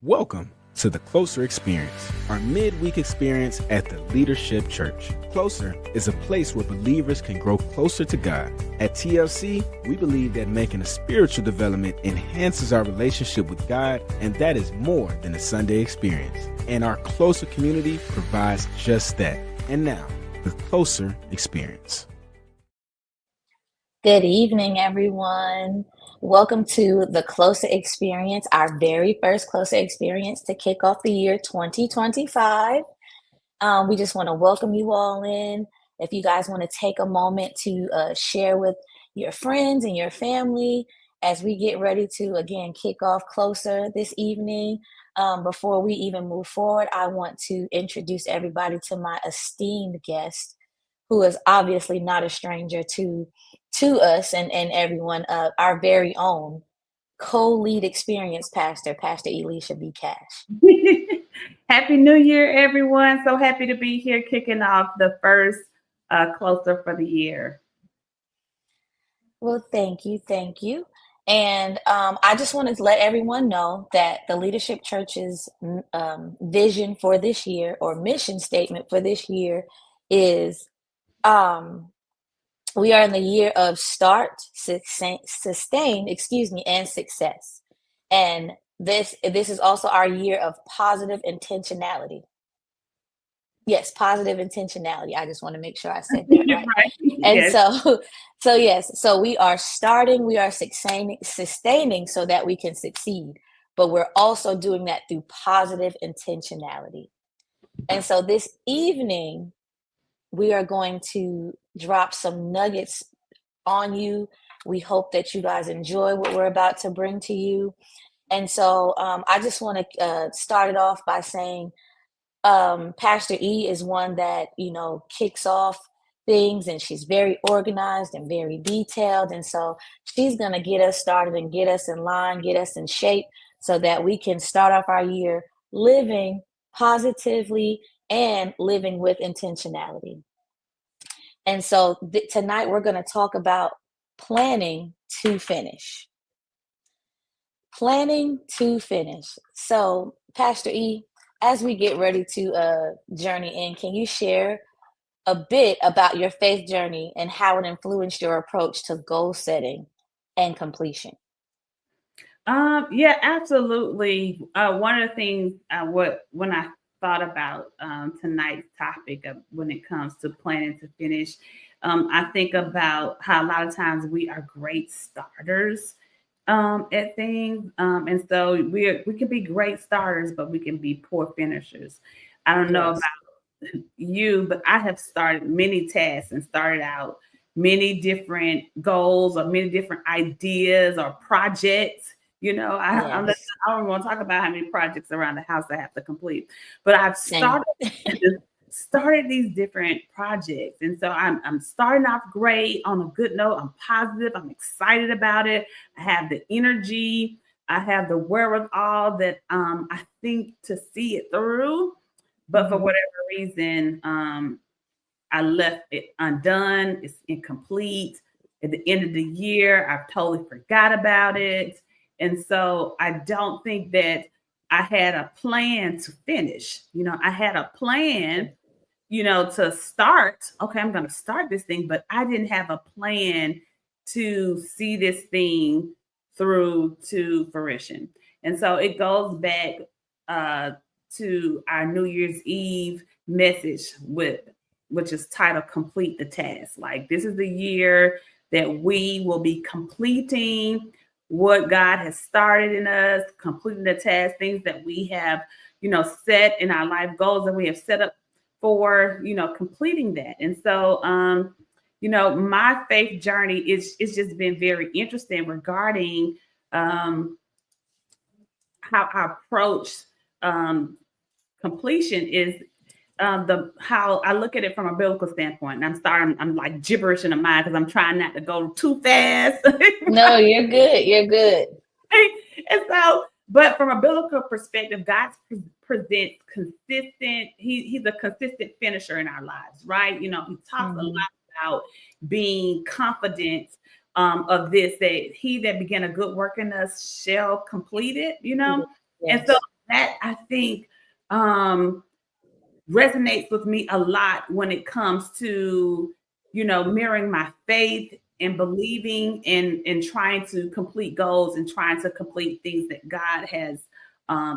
Welcome to the Closer Experience, our midweek experience at the Leadership Church. Closer is a place where believers can grow closer to God. At TLC, we believe that making a spiritual development enhances our relationship with God, and that is more than a Sunday experience. And our Closer community provides just that. And now, the Closer Experience. Good evening, everyone. Welcome to the Closer Experience, our very first Closer Experience to kick off the year 2025. We just want to welcome you all in. If you guys want to take a moment to share with your friends and your family as we get ready to, again, kick off Closer this evening. Before we even move forward, I want to introduce everybody to my esteemed guest, who is obviously not a stranger to us and everyone, our very own co-lead experience pastor, Pastor Elisha B. Cash. Happy New Year, everyone. So happy to be here kicking off the first Closer for the year. Well, thank you. And I just wanted to let everyone know that the Leadership Church's vision for this year, or mission statement for this year, is we are in the year of start, sustain, and success. And this is also our year of positive intentionality. Yes, positive intentionality. I just want to make sure I said that right. Right. And Yes. so we are sustaining so that we can succeed, but we're also doing that through positive intentionality. And so this evening, we are going to drop some nuggets on you. We hope that you guys enjoy what we're about to bring to you. And so I just want to start it off by saying Pastor E is one that, kicks off things, and she's very organized and very detailed. And so she's going to get us started and get us in line, get us in shape so that we can start off our year living positively and living with intentionality. And so tonight we're going to talk about planning to finish. Planning to finish. So, Pastor E, as we get ready to journey in, can you share a bit about your faith journey and how it influenced your approach to goal setting and completion? Yeah, absolutely. One of the things when I thought about tonight's topic when it comes to planning to finish, I think about how a lot of times we are great starters at things, and so we can be great starters, but we can be poor finishers. I don't know about you, but I have started many tasks and started out many different goals or many different ideas or projects. I don't want to talk about how many projects around the house I have to complete, but I've started these different projects. And so I'm starting off great on a good note. I'm positive. I'm excited about it. I have the energy. I have the wherewithal that I think to see it through. But for whatever reason, I left it undone. It's incomplete. At the end of the year, I've totally forgot about it. And so I don't think that I had a plan to finish. I had a plan, to start. Okay, I'm going to start this thing, but I didn't have a plan to see this thing through to fruition. And so it goes back to our New Year's Eve message which is titled Complete the Task. Like, this is the year that we will be completing what God has started in us, completing the task, things that we have, set in our life goals that we have set up for, completing that. And so, my faith journey is just been very interesting regarding how I approach completion is how I look at it from a biblical standpoint. And I'm like gibberish in the mind because I'm trying not to go too fast. No, you're good. And so, but from a biblical perspective, God presents consistent. He's a consistent finisher in our lives, right? He talks a lot about being confident of this, that he that began a good work in us shall complete it, Yes. And so think resonates with me a lot when it comes to, mirroring my faith and believing and trying to complete goals and trying to complete things that God has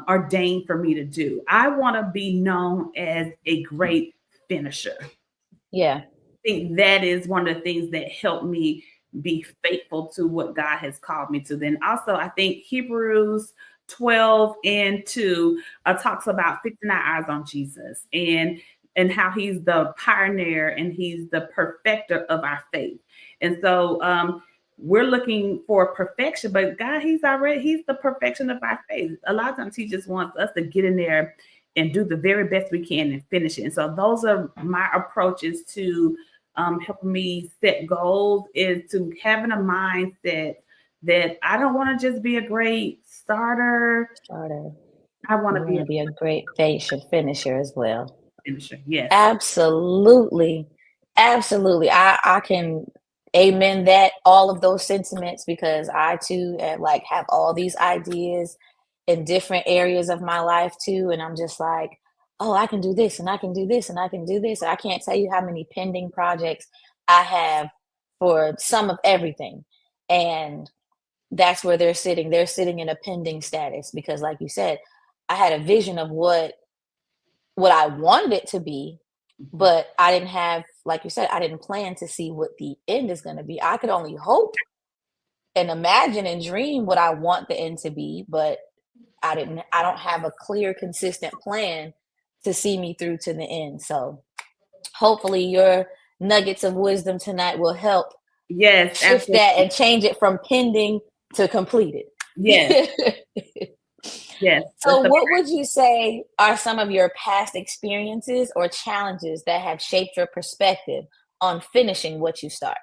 ordained for me to do. I want to be known as a great finisher. Yeah. I think that is one of the things that helped me be faithful to what God has called me to. Then also, I think Hebrews 12:2 talks about fixing our eyes on Jesus and how he's the pioneer and he's the perfecter of our faith. And so we're looking for perfection, but God, he's the perfection of our faith. A lot of times he just wants us to get in there and do the very best we can and finish it. And so those are my approaches to helping me set goals, is to having a mindset that I don't want to just be a great starter. I want to be a great finisher as well. Finisher, yes. Absolutely. I can amen that, all of those sentiments, because I too have all these ideas in different areas of my life too. And I'm just like, oh, I can do this and I can do this and I can do this. I can't tell you how many pending projects I have for some of everything. And that's where they're sitting. They're sitting in a pending status because, like you said, I had a vision of what I wanted it to be, but I didn't have, like you said, I didn't plan to see what the end is going to be. I could only hope and imagine and dream what I want the end to be, but I don't have a clear, consistent plan to see me through to the end. So hopefully your nuggets of wisdom tonight will help shift that and change it from pending to completed. Yes. Yes. So what would you say are some of your past experiences or challenges that have shaped your perspective on finishing what you start?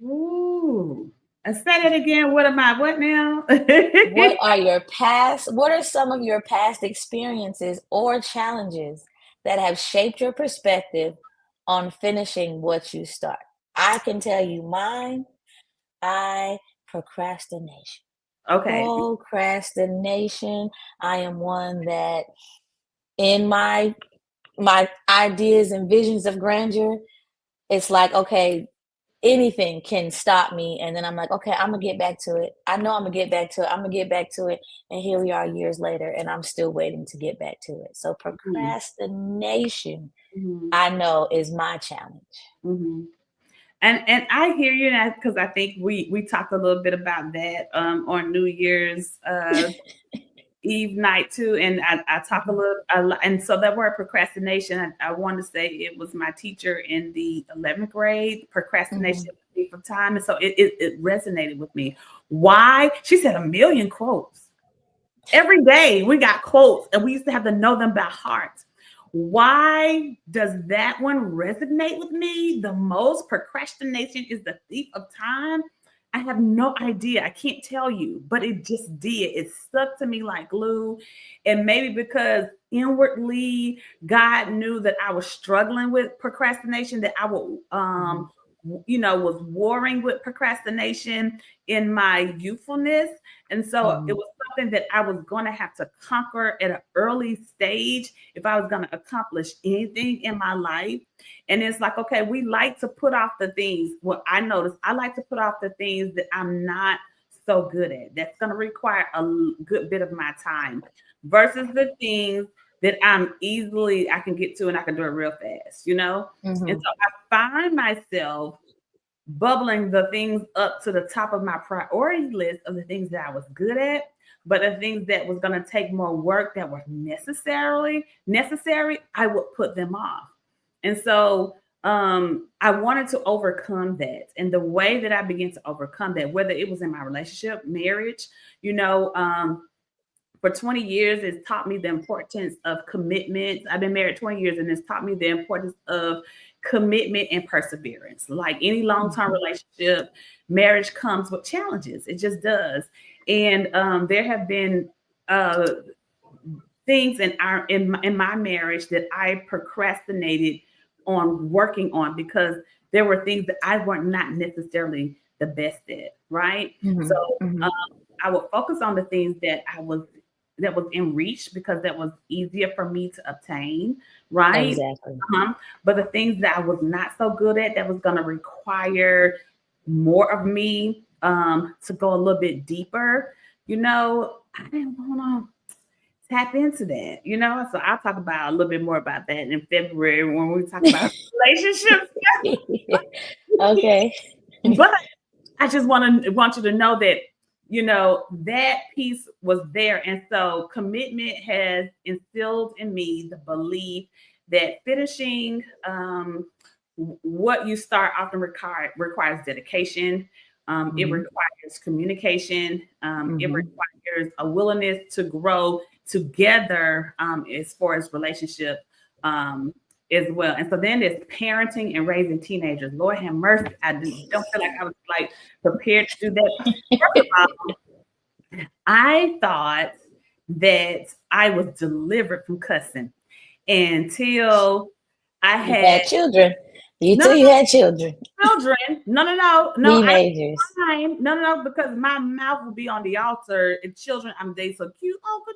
Ooh. I said it again. What now? What are some of your past experiences or challenges that have shaped your perspective on finishing what you start? I can tell you mine. Procrastination. Okay. Procrastination. I am one that in my ideas and visions of grandeur, it's like, okay, anything can stop me. And then I'm like, okay, I'm going to get back to it. I know I'm going to get back to it. I'm going to get back to it. And here we are years later, and I'm still waiting to get back to it. So procrastination, I know, is my challenge. Mm-hmm. And I hear you, because I think we talked a little bit about that on New Year's Eve night too, and I talk a lot. And so that word procrastination, I want to say it was my teacher in the 11th grade. Procrastination, thief of time, and so it resonated with me. Why? She said 1 million quotes every day. We got quotes, and we used to have to know them by heart. Why does that one resonate with me the most? Procrastination is the thief of time. I have no idea. I can't tell you, but it just did. It stuck to me like glue. And maybe because inwardly God knew that I was struggling with procrastination, that I would, was warring with procrastination in my youthfulness. And so it was something that I was going to have to conquer at an early stage if I was going to accomplish anything in my life. And it's like, okay, we like to put off the things. Well, I noticed I like to put off the things that I'm not so good at. That's going to require a good bit of my time versus the things that I can get to and I can do it real fast, And so I find myself bubbling the things up to the top of my priority list of the things that I was good at, but the things that was going to take more work that were necessary, I would put them off. And so I wanted to overcome that. And the way that I began to overcome that, whether it was in my relationship, marriage, for 20 years, it's taught me the importance of commitment. I've been married 20 years, and it's taught me the importance of commitment and perseverance. Like any long-term relationship, marriage comes with challenges. It just does. And there have been things in my marriage that I procrastinated on working on because there were things that I were not necessarily the best at, right? So I would focus on the things that I was that was in reach because that was easier for me to obtain, right? Exactly. But the things that I was not so good at, that was going to require more of me, to go a little bit deeper, I didn't want to tap into that, So I'll talk about a little bit more about that in February when we talk about relationships. Okay. But I just want you to know that, that piece was there. And so commitment has instilled in me the belief that finishing what you start often requires dedication. It requires communication. It requires a willingness to grow together, as far as relationship, as well. And so then there's parenting and raising teenagers. Lord have mercy. I don't feel like I was like prepared to do that. First of all, I thought that I was delivered from cussing until I had children. You had children. Children. No. Teenagers. No, because my mouth will be on the altar and children, they so cute. Oh, could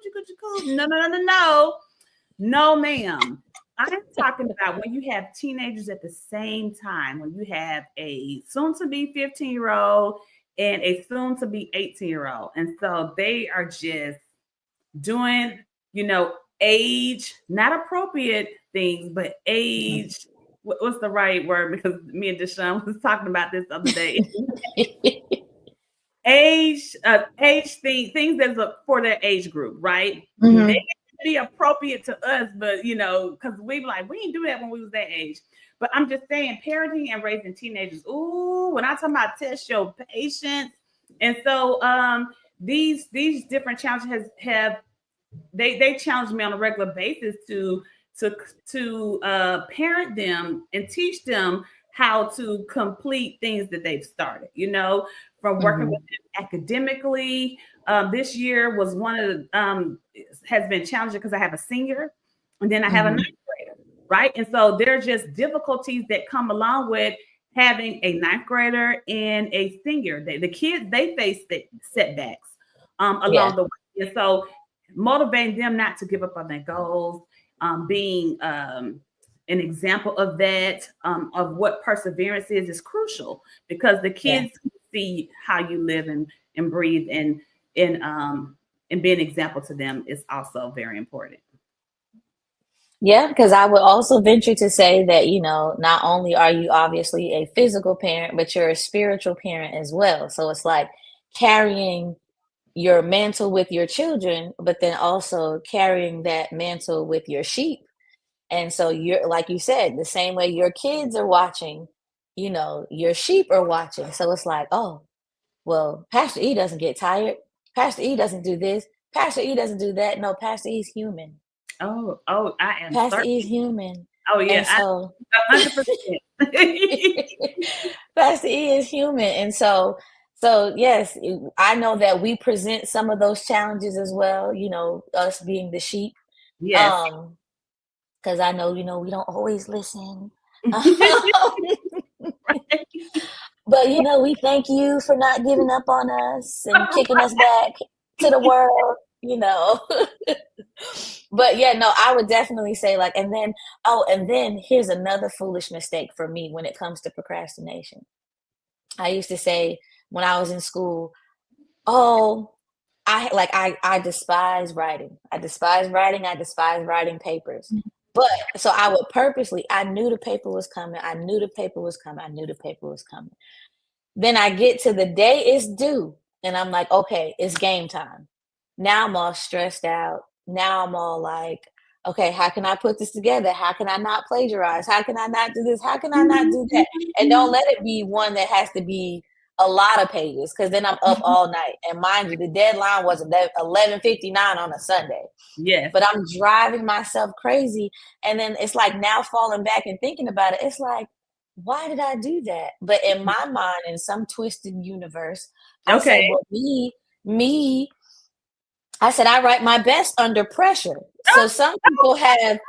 you? No. No, ma'am. I'm talking about when you have teenagers at the same time, when you have a soon-to-be 15-year-old and a soon-to-be 18-year-old. And so they are just doing, age, not appropriate things, but age. What's the right word? Because me and Deshaun was talking about this the other day. Age things that's for their age group, right? Mm-hmm. They be appropriate to us, but because we didn't do that when we was that age. But I'm just saying, parenting and raising teenagers. Ooh, when I talk about test your patience, and so these different challenges they challenge me on a regular basis to parent them and teach them how to complete things that they've started. From working with them academically. This year was one of the, has been challenging because I have a senior and then I have a ninth grader, right? And so there are just difficulties that come along with having a ninth grader and a senior. The kids, they face setbacks along the way. And so motivating them not to give up on their goals, being an example of that, of what perseverance is crucial because the kids see how you live and breathe and be an example to them is also very important. Yeah, because I would also venture to say that, not only are you obviously a physical parent, but you're a spiritual parent as well. So it's like carrying your mantle with your children, but then also carrying that mantle with your sheep. And so you're, like you said, the same way your kids are watching, your sheep are watching. So it's like, oh, well, Pastor E doesn't get tired. Pastor E doesn't do this. Pastor E doesn't do that. No, Pastor E's human. Oh, I am. Pastor E is human. Oh yeah, and so 100%. Pastor E is human, and so yes, I know that we present some of those challenges as well. Us being the sheep. Yes. Because I know we don't always listen. But we thank you for not giving up on us and kicking us back to the world, But yeah, no, I would definitely say and then here's another foolish mistake for me when it comes to procrastination. I used to say when I was in school, I despise writing. I despise writing papers. But so I would purposely, I knew the paper was coming. Then I get to the day it's due and I'm like, okay, it's game time. Now I'm all stressed out. Now I'm all like, okay, how can I put this together? How can I not plagiarize? How can I not do this? How can I not do that? And don't let it be one that has to be a lot of pages because then I'm up all night. And mind you, the deadline was 11:59 on a Sunday. Yes. But I'm driving myself crazy. And then it's like now falling back and thinking about it, it's like, why did I do that? But in my mind, in some twisted universe, I said, well, me, I said, I write my best under pressure. So some people have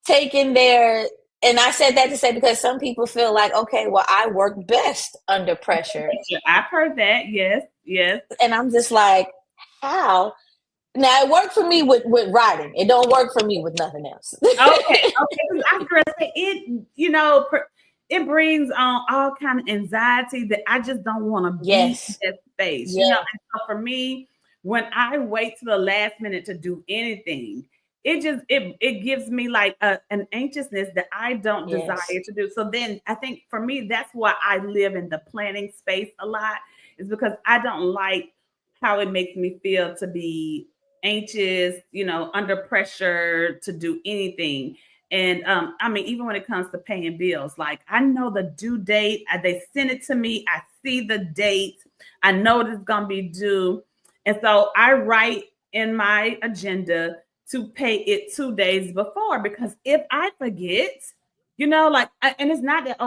taken their, and I said that to say, because some people feel like, okay, well, I work best under pressure. I've heard that. Yes. And I'm just like, how? Now it worked for me with writing. It don't work for me with nothing else. Okay. I was gonna say it. It brings on all kind of anxiety that I just don't want to be in that space. Yeah. And so for me, when I wait to the last minute to do anything, it gives me like an anxiousness that I don't desire to do. So then I think for me, that's why I live in the planning space a lot, is because I don't like how it makes me feel to be anxious, under pressure to do anything. And I mean, even when it comes to paying bills, like I know the due date, they send it to me, I see the date, I know it's gonna be due. And so I write in my agenda to pay it 2 days before, because if I forget, and it's not that,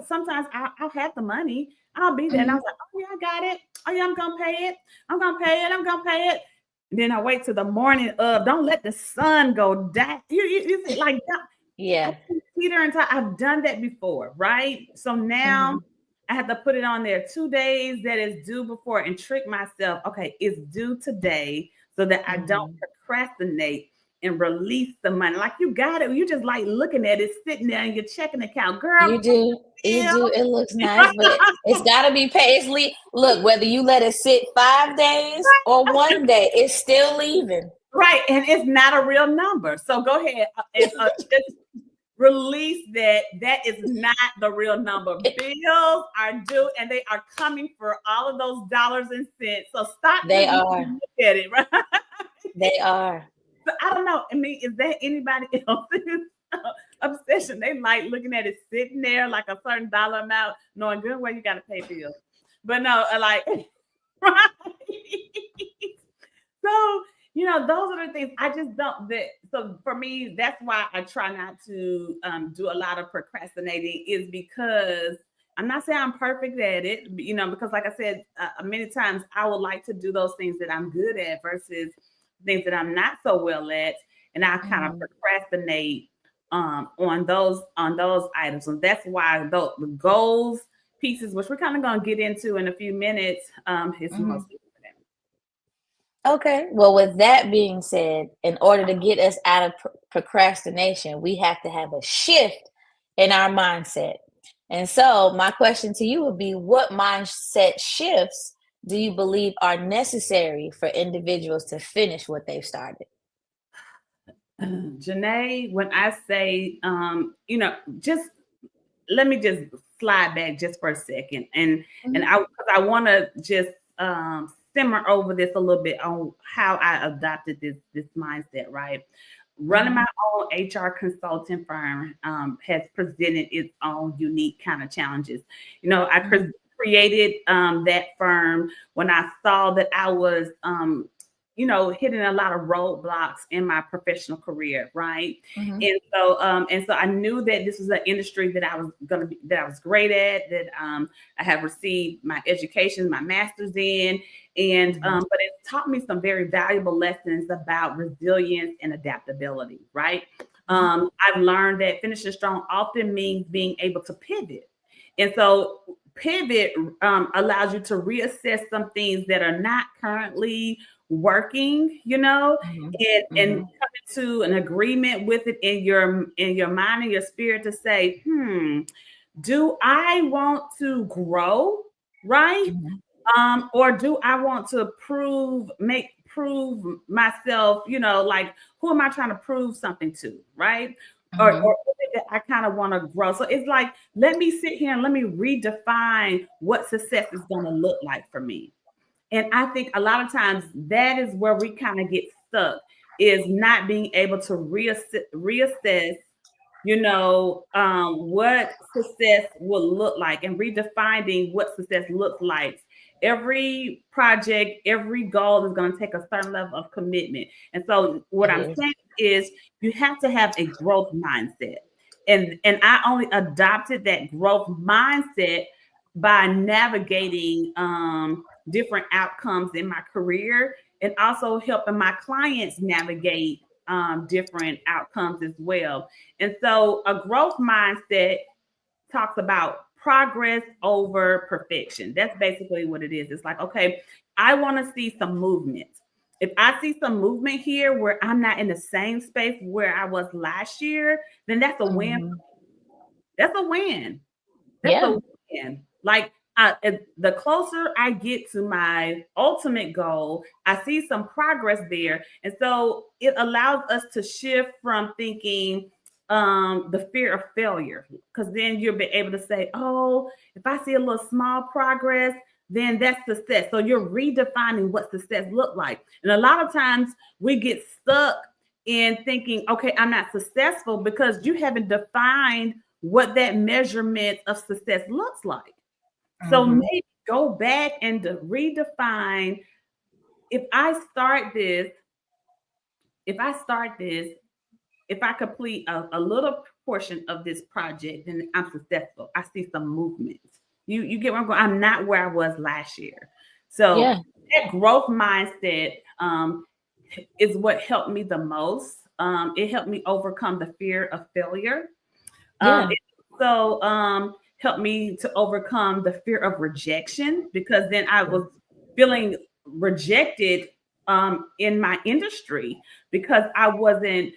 sometimes I'll have the money, I'll be there, and I was like, oh yeah, I got it. Oh yeah, I'm gonna pay it. I'm gonna pay it. And then I wait till the morning of, don't let the sun go down. You like that. Yeah. Peter and Ty, I've done that before, right? So now I have to put it on there 2 days that is due before and trick myself. Okay, it's due today, so that I don't procrastinate and release the money. Like, you got it. You just like looking at it sitting there in your checking account, girl. You do. It looks nice, but it's got to be paid. Look, whether you let it sit 5 days or 1 day, it's still leaving. Right, and it's not a real number. So go ahead and just release that. That is not the real number. Bills are due, and they are coming for all of those dollars and cents. So stop. They are. Look at it, right? They are. So I don't know. I mean, is that anybody else's obsession? They like looking at it sitting there like a certain dollar amount, knowing good well you got to pay bills. But no, like, right. So, those are the things I just don't. So for me, that's why I try not to do a lot of procrastinating, is because I'm not saying I'm perfect at it, because like I said, many times I would like to do those things that I'm good at versus things that I'm not so well at, and I kind of procrastinate on those items. And that's why the goals pieces, which we're kind of going to get into in a few minutes, is mostly for that. Okay. Well, with that being said, in order to get us out of procrastination, we have to have a shift in our mindset. And so my question to you would be, what mindset shifts do you believe are necessary for individuals to finish what they've started? Janae, when I say, just let me just slide back just for a second. And I want to just simmer over this a little bit on how I adopted this mindset, right? Running my own HR consulting firm has presented its own unique kind of challenges. I created that firm when I saw that I was, hitting a lot of roadblocks in my professional career, right? And so I knew that this was an industry that I was great at, that I have received my education, my master's in, and but it taught me some very valuable lessons about resilience and adaptability, right? I've learned that finishing strong often means being able to pivot, and so pivot allows you to reassess some things that are not currently working, and come to an agreement with it in your mind and your spirit to say, do I want to grow, right? Or do I want to prove myself, like, who am I trying to prove something to, right? Or I kind of want to grow. So it's like, let me sit here and let me redefine what success is going to look like for me. And I think a lot of times that is where we kind of get stuck, is not being able to reassess, what success will look like, and redefining what success looks like. Every project, every goal is going to take a certain level of commitment. And so what I'm saying is you have to have a growth mindset. And I only adopted that growth mindset by navigating different outcomes in my career, and also helping my clients navigate different outcomes as well. And so a growth mindset talks about progress over perfection. That's basically what it is. It's like, okay, I want to see some movement. if I see some movement here where I'm not in the same space where I was last year, then that's a win. Mhm. That's a win. That's Yeah. a win. Like the closer I get to my ultimate goal, I see some progress there. And so it allows us to shift from thinking the fear of failure, because then you'll be able to say, oh, if I see a little small progress, then that's success. So you're redefining what success look like. And a lot of times we get stuck in thinking, okay, I'm not successful, because you haven't defined what that measurement of success looks like. So Mhm. maybe go back and redefine, if I start this, if I start this, if I complete a little portion of this project, then I'm successful. I see some movement. You get where I'm going? I'm not where I was last year. So Yeah. that growth mindset is what helped me the most. It helped me overcome the fear of failure. Yeah. It also helped me to overcome the fear of rejection, because then I was feeling rejected in my industry because I wasn't,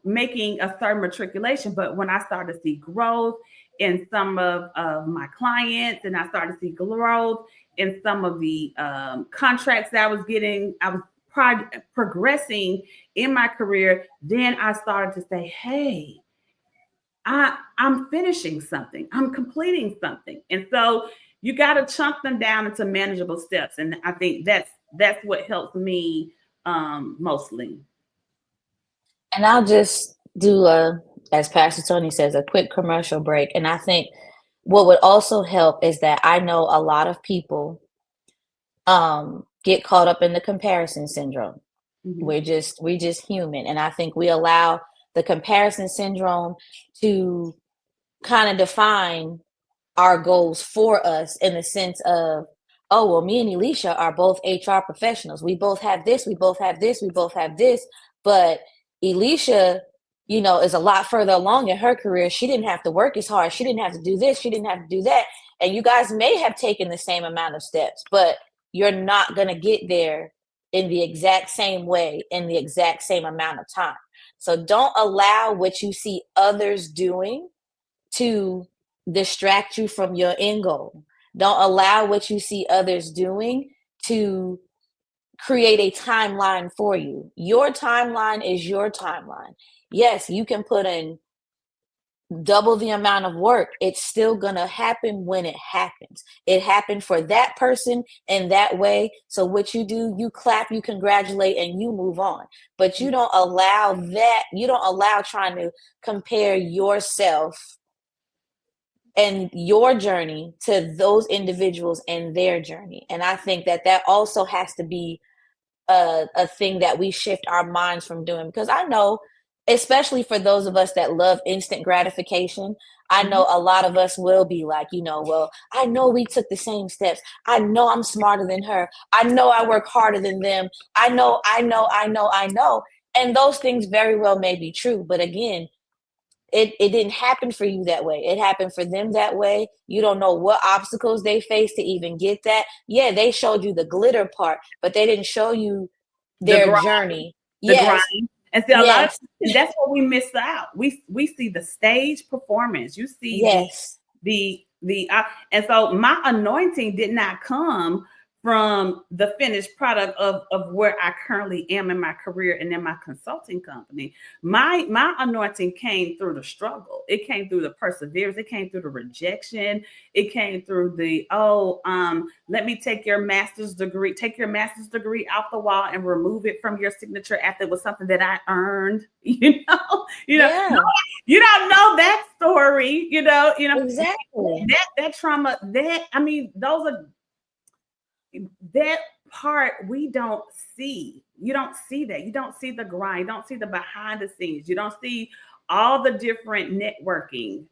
making a certain matriculation. But when I started to see growth in some of my clients, and I started to see growth in some of the contracts that I was getting, I was progressing in my career. Then I started to say, hey, I'm finishing something. I'm completing something. And so you got to chunk them down into manageable steps. And I think that's what helps me mostly. And I'll just do as Pastor Tony says, a quick commercial break. And I think what would also help is that I know a lot of people get caught up in the comparison syndrome. Mhm. We just human. And I think we allow the comparison syndrome to kind of define our goals for us, in the sense of, oh, well, me and Elisha are both HR professionals. We both have this, we both have this, we both have this. But Elisha, is a lot further along in her career. She didn't have to work as hard. She didn't have to do this. She didn't have to do that. And you guys may have taken the same amount of steps, but you're not going to get there in the exact same way, in the exact same amount of time. So don't allow what you see others doing to distract you from your end goal. Don't allow what you see others doing to create a timeline for you. Your timeline is your timeline. Yes, you can put in double the amount of work. It's still going to happen when it happens. It happened for that person in that way. So what you do, you clap, you congratulate, and you move on. But you don't allow trying to compare yourself and your journey to those individuals and their journey. And I think that also has to be a thing that we shift our minds from doing, because I know, especially for those of us that love instant gratification, I Mhm. know a lot of us will be like, well, I know we took the same steps. I know I'm smarter than her. I know I work harder than them. I know. And those things very well may be true. But again, it didn't happen for you that way. It happened for them that way. You don't know what obstacles they faced to even get that. Yeah, they showed you the glitter part, but they didn't show you The their grind, journey. the Yes, grind. And see, a lot of yes, times that's what we miss out. We see the stage performance. You see yes. and so my anointing did not come from the finished product of where I currently am in my career and in my consulting company. My anointing came through the struggle. It came through the perseverance. It came through the rejection. It came through the let me take your master's degree off the wall and remove it from your signature after it was something that I earned. Yeah, You don't know that story, exactly. that trauma, those are that part we don't see. You don't see that. You don't see the grind. You don't see the behind the scenes. You don't see all the different networking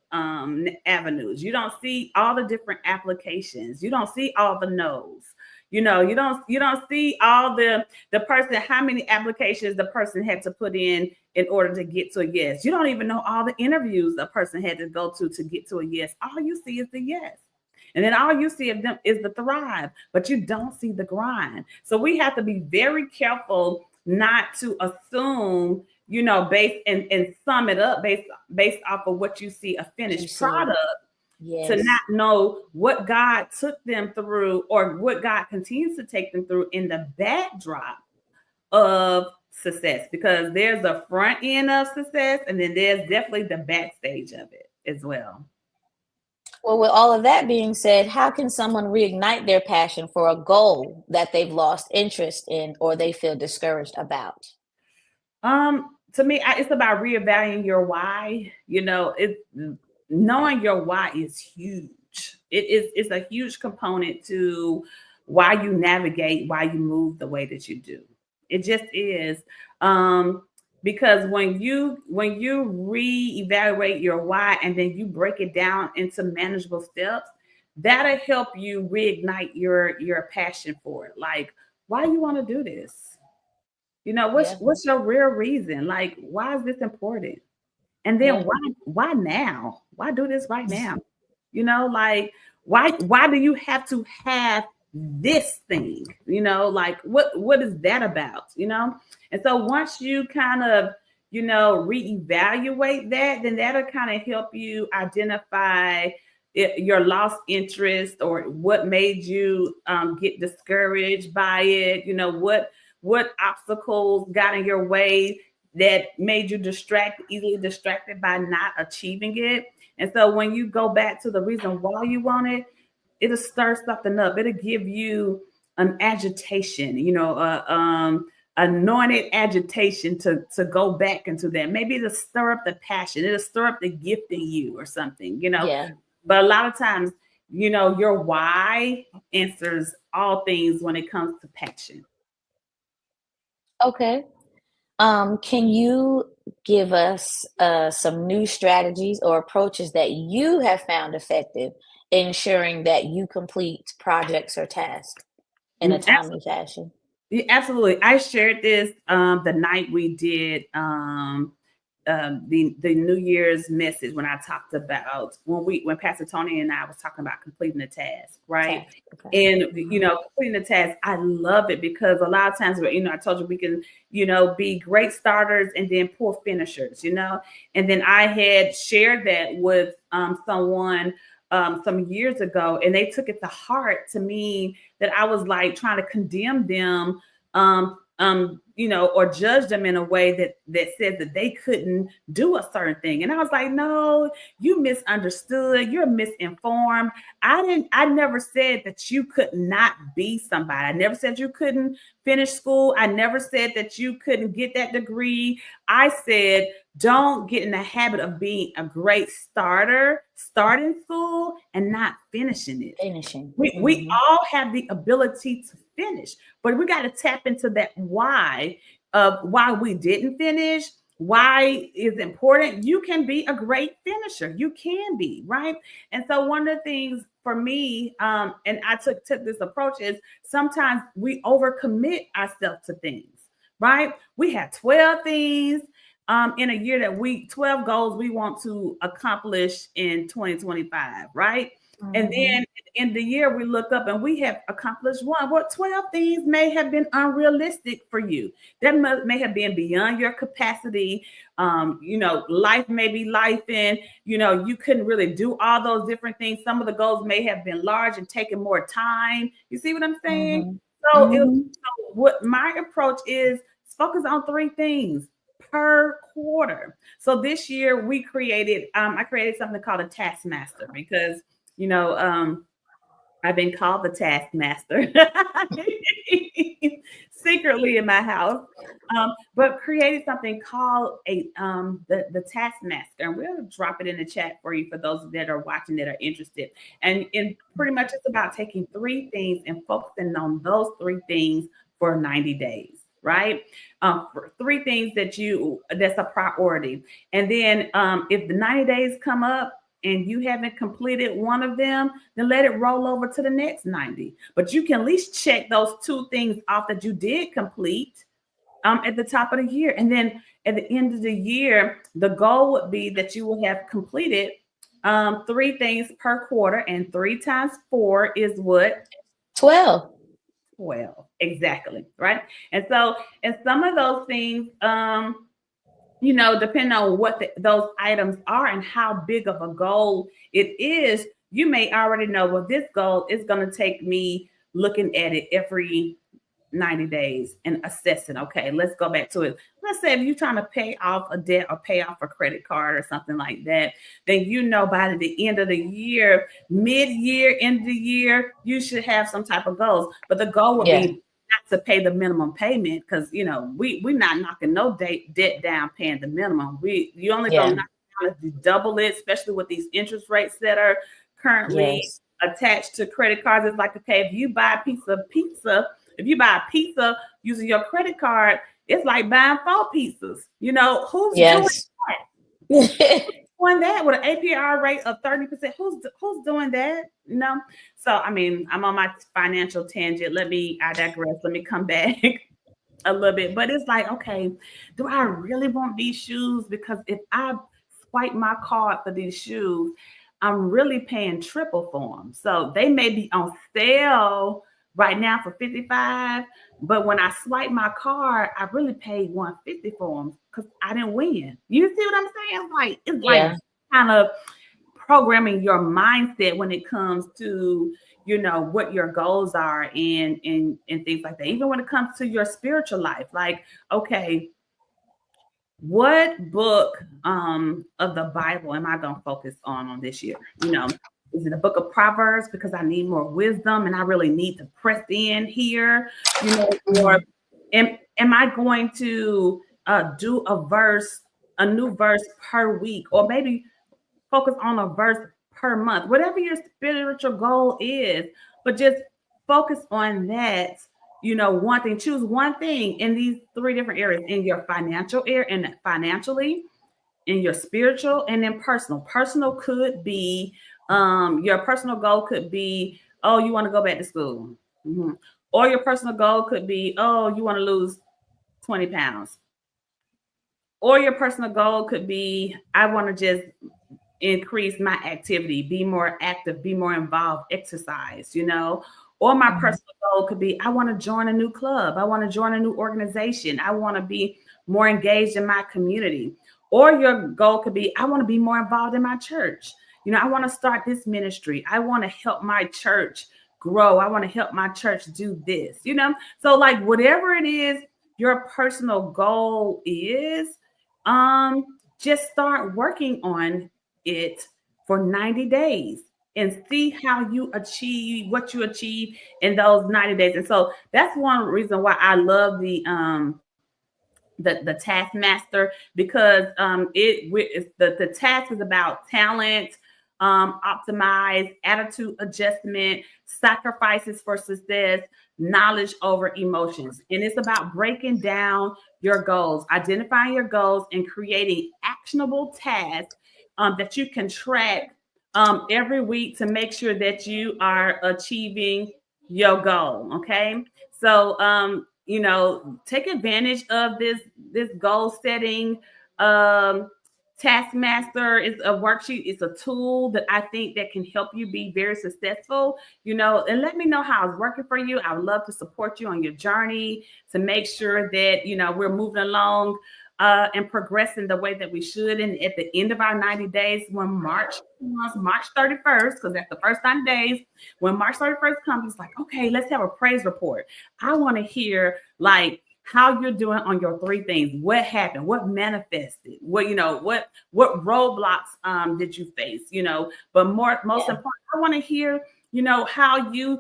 avenues. You don't see all the different applications. You don't see all the no's. You don't see all the person, how many applications the person had to put in order to get to a yes. You don't even know all the interviews the person had to go to get to a yes. All you see is the yes. And then all you see of them is the thrive, but you don't see the grind. So we have to be very careful not to assume, and sum it up based off of what you see a finished product. Yes. To not know what God took them through or what God continues to take them through in the backdrop of success, because there's the front end of success and then there's definitely the backstage of it as well. Well, with all of that being said, how can someone reignite their passion for a goal that they've lost interest in or they feel discouraged about? To me, it's about reevaluating your why. Knowing your why is huge. It's a huge component to why you navigate, why you move the way that you do. It just is. Because when you reevaluate your why and then you break it down into manageable steps, that'll help you reignite your passion for it. Like, why you want to do this? What's your real reason? Like, why is this important? And then why now? Why do this right now? Like, why do you have to have this thing? Like, what is that about? And so once you kind of, reevaluate that, then that'll kind of help you identify your lost interest or what made you get discouraged by it. What obstacles got in your way that made you easily distracted by not achieving it. And so when you go back to the reason why you want it, it'll stir something up. It'll give you an agitation, anointed agitation to go back into that. Maybe it'll stir up the passion. It'll stir up the gift in you or something, Yeah. But a lot of times, your why answers all things when it comes to passion. Okay. Can you give us some new strategies or approaches that you have found effective in ensuring that you complete projects or tasks in a timely fashion? Yeah, absolutely. I shared this the night we did the New Year's message when I talked about when Pastor Tony and I was talking about completing the task, right? Okay. And completing the task, I love it because a lot of times, I told you we can, be great starters and then poor finishers, and then I had shared that with someone some years ago, and they took it to heart to mean that I was like trying to condemn them, or judge them in a way that said that they couldn't do a certain thing. And I was like, no, you misunderstood. You're misinformed. I never said that you could not be somebody. I never said you couldn't finish school. I never said that you couldn't get that degree. I said, don't get in the habit of being a great starter, starting school and not finishing it. We all have the ability to finish, but we got to tap into that why of why we didn't finish, why is important. You can be a great finisher. You can be, right? And so one of the things for me, and I took this approach, is sometimes we overcommit ourselves to things, right? We have 12 things in a year 12 goals we want to accomplish in 2025, right? Mm-hmm. And then in the year we look up and we have accomplished one. Well, 12 things may have been unrealistic for you. That may have been beyond your capacity. Life may be life, and you couldn't really do all those different things. Some of the goals may have been large and taken more time. You see what I'm saying? Mm-hmm. So what my approach is focus on 3 things per quarter. So this year we created, I created something called a Taskmaster because, I've been called the Taskmaster secretly in my house, but created something called the Taskmaster, and we'll drop it in the chat for you for those that are watching that are interested. And pretty much it's about taking 3 things and focusing on those 3 things for 90 days. Right? 3 things that's a priority. And then if the 90 days come up and you haven't completed one of them, then let it roll over to the next 90. But you can at least check those 2 things off that you did complete at the top of the year. And then at the end of the year, the goal would be that you will have completed 3 things per quarter, and 3 times 4 is what? 12. 12. Exactly. Right. And so, and some of those things, depending on what those items are and how big of a goal it is, you may already know, well, this goal is going to take me looking at it every 90 days and assessing, okay, let's go back to it. Let's say if you're trying to pay off a debt or pay off a credit card or something like that, then by the end of the year, mid-year, end of the year, you should have some type of goals. But the goal would be not to pay the minimum payment, because we're not knocking no debt down paying the minimum. You only go knock down to double it, especially with these interest rates that are currently attached to credit cards. It's like, okay, if you buy a piece of pizza, if you buy a pizza using your credit card, it's like buying 4 pizzas. Who's doing that? Doing that with an APR rate of 30%? Who's doing that? So I mean, I'm on my financial tangent. I digress. Let me come back a little bit. But it's like, okay, do I really want these shoes? Because if I swipe my card for these shoes, I'm really paying triple for them. So they may be on sale right now for $55, but when I swipe my card, I really paid $150 for them because I didn't win. You see what I'm saying? It's like kind of programming your mindset when it comes to what your goals are and things like that. Even when it comes to your spiritual life, like, okay, what book of the Bible am I going to focus on this year? Is it the book of Proverbs because I need more wisdom and I really need to press in here? Or am I going to do a new verse per week, or maybe focus on a verse per month, whatever your spiritual goal is, but just focus on that. One thing, choose one thing in these 3 different areas: in your financial area, and financially, in your spiritual, and in personal. Personal could be, your personal goal could be, oh, you want to go back to school. Mm-hmm. Or your personal goal could be, oh, you want to lose 20 pounds. Or your personal goal could be, I want to just increase my activity, be more active, be more involved, exercise, Or my personal goal could be, I want to join a new club. I want to join a new organization. I want to be more engaged in my community. Or your goal could be, I want to be more involved in my church. I want to start this ministry. I want to help my church grow. I want to help my church do this, So like whatever it is your personal goal is, just start working on it for 90 days and see how you achieve what you achieve in those 90 days. And so that's one reason why I love the Taskmaster, because the task is about talent, optimize, attitude adjustment, sacrifices for success, knowledge over emotions. And it's about breaking down your goals, identifying your goals, and creating actionable tasks that you can track every week to make sure that you are achieving your goal. Okay. So, take advantage of this goal setting. Taskmaster is a worksheet. It's a tool that I think that can help you be very successful, and let me know how it's working for you. I would love to support you on your journey to make sure that, we're moving along and progressing the way that we should. And at the end of our 90 days, when March 31st, because that's the first 90 days, when March 31st comes, it's like, okay, let's have a praise report. I want to hear how you're doing on your 3 things. What happened? What manifested? What roadblocks did you face? But most important, I want to hear, how you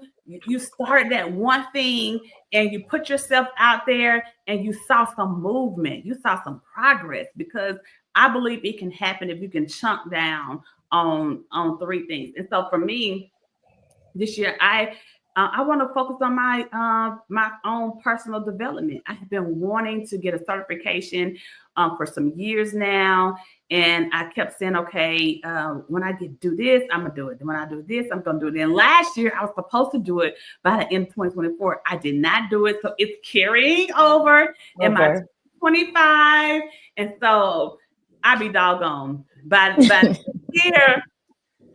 started that one thing and you put yourself out there and you saw some movement, you saw some progress, because I believe it can happen if you can chunk down on 3 things. And so for me this year, I want to focus on my own personal development. I have been wanting to get a certification for some years now. And I kept saying, okay, when I do this, I'm going to do it. When I do this, I'm going to do it. And last year, I was supposed to do it by the end of 2024. I did not do it. So it's carrying over in my 25. And so I'll be doggone. By the year,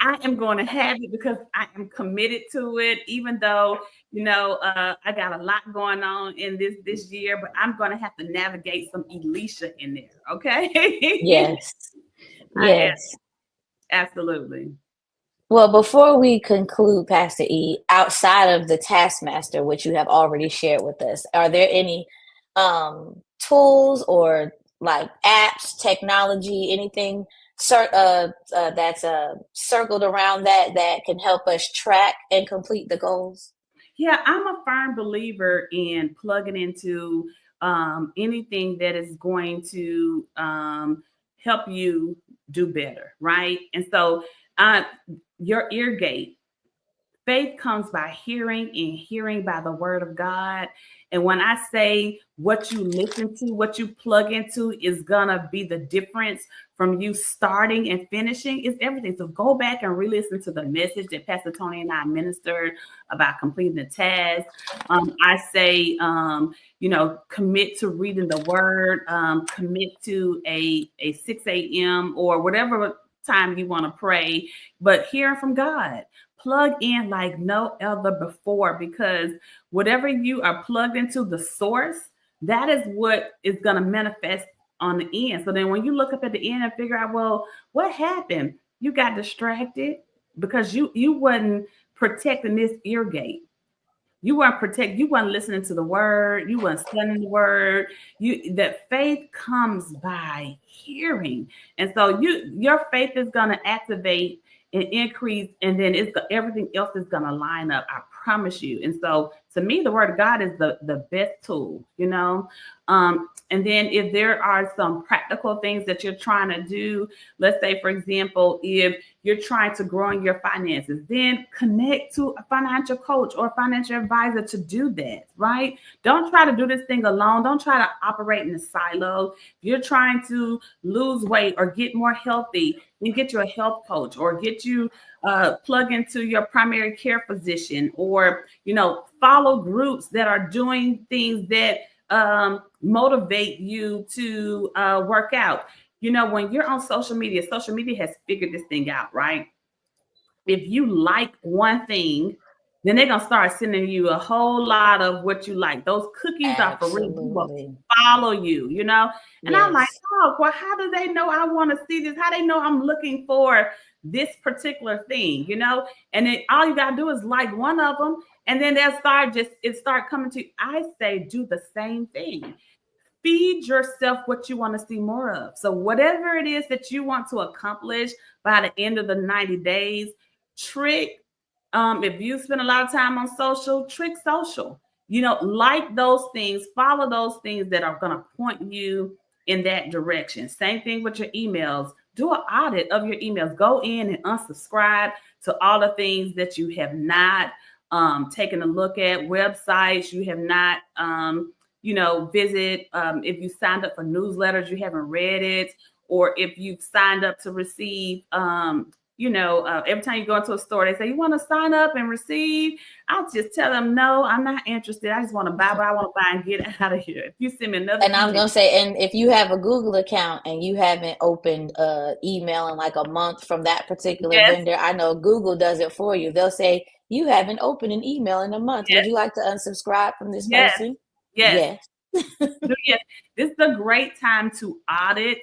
I am going to have it because I am committed to it, even though, I got a lot going on in this year, but I'm going to have to navigate some Elisha in there. Okay. Yes. I am. Yes. Absolutely. Well, before we conclude, Pastor E, outside of the Taskmaster, which you have already shared with us, are there any tools or like apps, technology, anything that's circled around that can help us track and complete the goals? Yeah, I'm a firm believer in plugging into anything that is going to help you do better, right? And so, uh, your ear gate. Faith comes by hearing, and hearing by the word of God. And when I say what you listen to, what you plug into is going to be the difference from you starting and finishing, is everything. So go back and re-listen to the message that Pastor Tony and I ministered about completing the task. I say, commit to reading the word, commit to a 6 a.m. or whatever time you want to pray, but hearing from God. Plug in like no other before, because whatever you are plugged into, the source, that is what is going to manifest on the end. So then when you look up at the end and figure out, well, what happened? You got distracted because you wasn't protecting this ear gate. You weren't listening to the word, you weren't studying the word. That faith comes by hearing. And so your faith is going to activate and increase, and then everything else is going to line up. I promise you. And so to me, the word of God is the best tool, and then if there are some practical things that you're trying to do, let's say, for example, if you're trying to grow in your finances, then connect to a financial coach or a financial advisor to do that, right? Don't try to do this thing alone. Don't try to operate in a silo. If you're trying to lose weight or get more healthy, then get you a health coach, or get you plug into your primary care physician, or, follow groups that are doing things that motivate you to work out. When you're on social media has figured this thing out, right? If you like one thing, then they're going to start sending you a whole lot of what you like. Those cookies are for real. People will follow you, And yes. I'm like, oh, well, how do they know I want to see this? How they know I'm looking for this particular thing, And then all you got to do is like one of them, and then they'll start coming to you. I say, do the same thing. Feed yourself what you want to see more of. So whatever it is that you want to accomplish by the end of the 90 days, if you spend a lot of time on social, trick social. Like those things, follow those things that are going to point you in that direction. Same thing with your emails. Do an audit of your emails. Go in and unsubscribe to all the things that you have not taken a look at, websites you have not visit. If you signed up for newsletters, you haven't read it, or if you've signed up to receive, every time you go into a store, they say, you want to sign up and receive? I'll just tell them, no, I'm not interested. I just want to buy what I want to buy and get out of here. If you send me another. And I'm going to say, and if you have a Google account and you haven't opened email in like a month from that particular vendor, I know Google does it for you. They'll say, you haven't opened an email in a month. Would you like to unsubscribe from this person? Yes. Yes. This is a great time to audit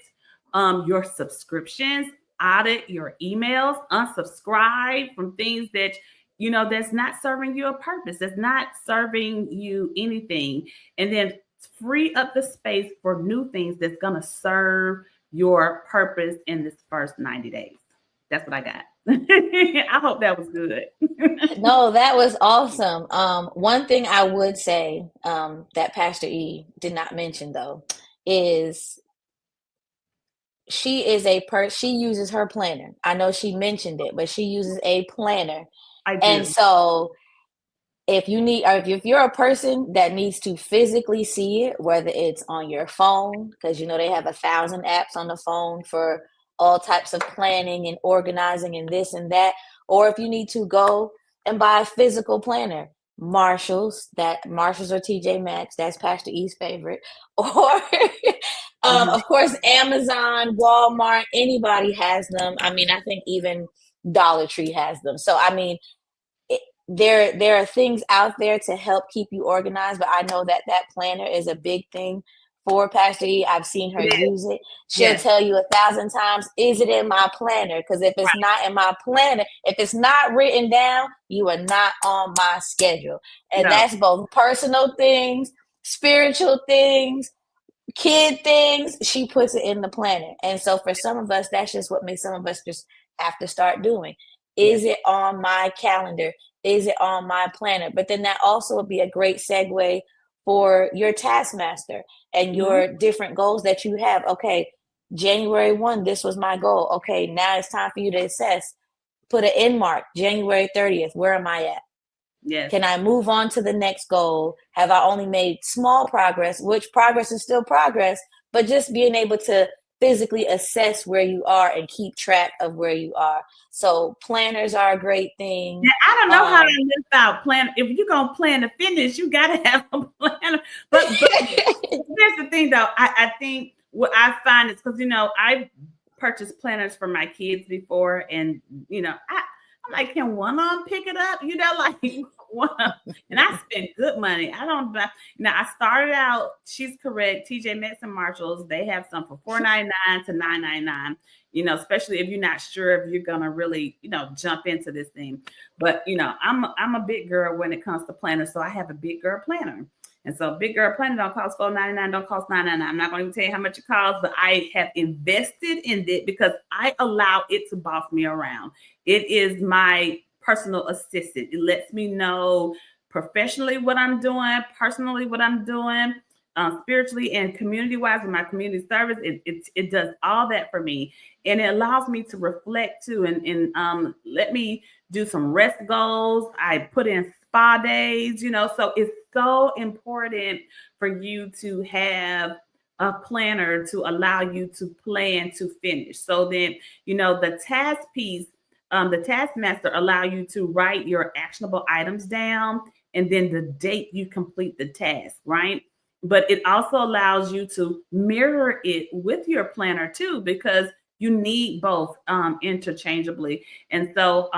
your subscriptions, audit your emails, unsubscribe from things that that's not serving you a purpose, that's not serving you anything, and then free up the space for new things that's going to serve your purpose in this first 90 days. That's what I got. I hope that was good. No, that was awesome. One thing I would say that Pastor E did not mention, though, is she uses her planner. I know she mentioned it, but she uses a planner. I do. And so if you're a person that needs to physically see it, whether it's on your phone, because they have 1,000 apps on the phone for all types of planning and organizing and this and that, or if you need to go and buy a physical planner, Marshalls or TJ Maxx, that's Pastor E's favorite, or of course Amazon, Walmart, anybody has them. I mean, I think even Dollar Tree has them. So I mean, there are things out there to help keep you organized, but I know that that planner is a big thing for Pastor E. I've seen her It is. use it. She'll Yes. tell you 1,000 times, is it in my planner? Because if it's not in my planner, if it's not written down, you are not on my schedule. And No. that's both personal things, spiritual things, kid things. She puts it in the planner. And so for some of us, that's just what makes some of us just have to start doing. Is it on my calendar? Is it on my planner? But then that also would be a great segue for your taskmaster and your different goals that you have. Okay, January 1, this was my goal. Okay, now it's time for you to assess. Put an end mark, January 30th. Where am I at? Yes. Can I move on to the next goal? Have I only made small progress, which progress is still progress, but just being able to physically assess where you are and keep track of where you are. So planners are a great thing. Yeah, I don't know how to live out plan. If you're gonna plan to finish, you gotta have a plan. But here's the thing, though. I think what I find is because I've purchased planners for my kids before, and I'm like, can one of them pick it up? Like one of them. And I spent good money. I don't. Now I started out. She's correct. TJ Maxx and Marshalls. They have some for $4.99 to $9.99. Especially if you're not sure if you're gonna really, jump into this thing. But I'm a big girl when it comes to planners, so I have a big girl planner. And so big girl planner don't cost $4.99, don't cost $9.99. I'm not going to tell you how much it costs, but I have invested in it because I allow it to boss me around. It is my personal assistant. It lets me know professionally what I'm doing, personally what I'm doing, spiritually and community-wise with my community service. It does all that for me. And it allows me to reflect too and let me do some rest goals. I put in spa days, so it's so important for you to have a planner to allow you to plan to finish. So then, the task piece, the taskmaster allow you to write your actionable items down and then the date you complete the task, right? But it also allows you to mirror it with your planner too, because you need both interchangeably. And so,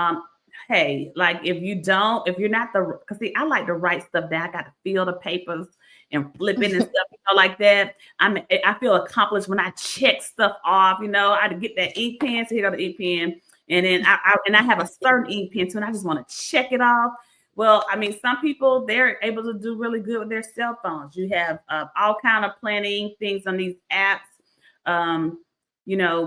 hey, like if you're not because see, I like to write stuff down. I got to feel the papers and flip it and stuff, like that. I feel accomplished when I check stuff off. I get that ink pen, so hit on the ink pen, and then I have a certain ink pen too, and I just want to check it off. Well, I mean, some people, they're able to do really good with their cell phones. You have all kind of planning things on these apps.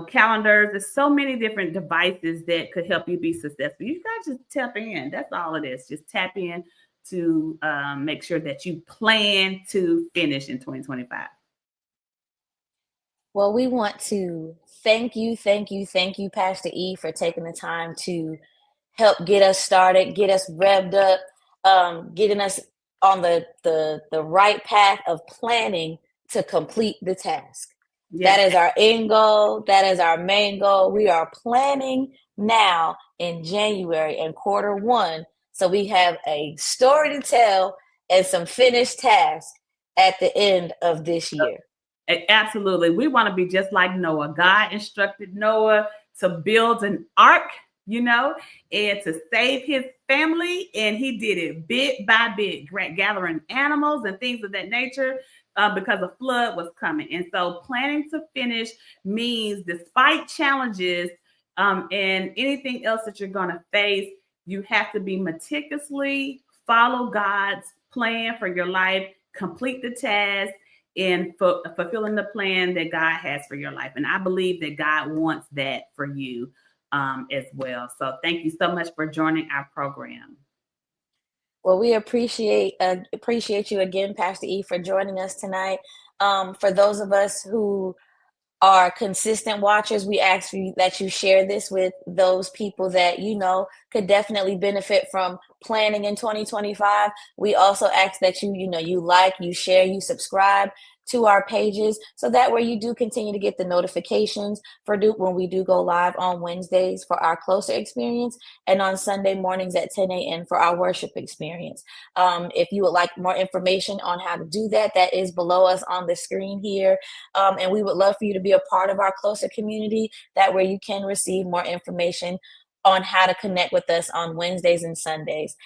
Calendars. There's so many different devices that could help you be successful. You gotta just tap in. That's all it is. Just tap in to make sure that you plan to finish in 2025. Well, we want to thank you, Pastor E, for taking the time to help get us started, get us revved up, getting us on the right path of planning to complete the task. Yes. That is our end goal. That is our main goal. We are planning now in January and Q1. So we have a story to tell and some finished tasks at the end of this year. Absolutely. We want to be just like Noah. God instructed Noah to build an ark, and to save his family. And he did it bit by bit, gathering animals and things of that nature. Because a flood was coming. And so planning to finish means despite challenges and anything else that you're going to face, you have to be meticulously follow God's plan for your life, complete the task, and fulfilling the plan that God has for your life. And I believe that God wants that for you as well. So thank you so much for joining our program. Well, we appreciate you again, Pastor E, for joining us tonight. For those of us who are consistent watchers, we ask that you share this with those people that could definitely benefit from planning in 2025. We also ask that you like, you share, you subscribe to our pages, so that way you do continue to get the notifications for when we do go live on Wednesdays for our Closer experience and on Sunday mornings at 10 a.m. for our worship experience. If you would like more information on how to do that, that is below us on the screen here. And we would love for you to be a part of our Closer community. That way you can receive more information on how to connect with us on Wednesdays and Sundays.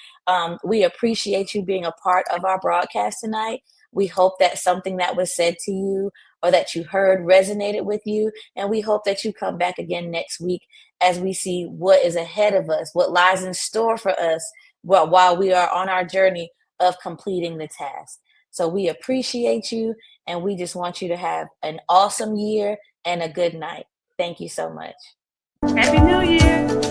We appreciate you being a part of our broadcast tonight. We hope that something that was said to you or that you heard resonated with you. And we hope that you come back again next week as we see what is ahead of us, what lies in store for us while we are on our journey of completing the task. So we appreciate you, and we just want you to have an awesome year and a good night. Thank you so much. Happy New Year.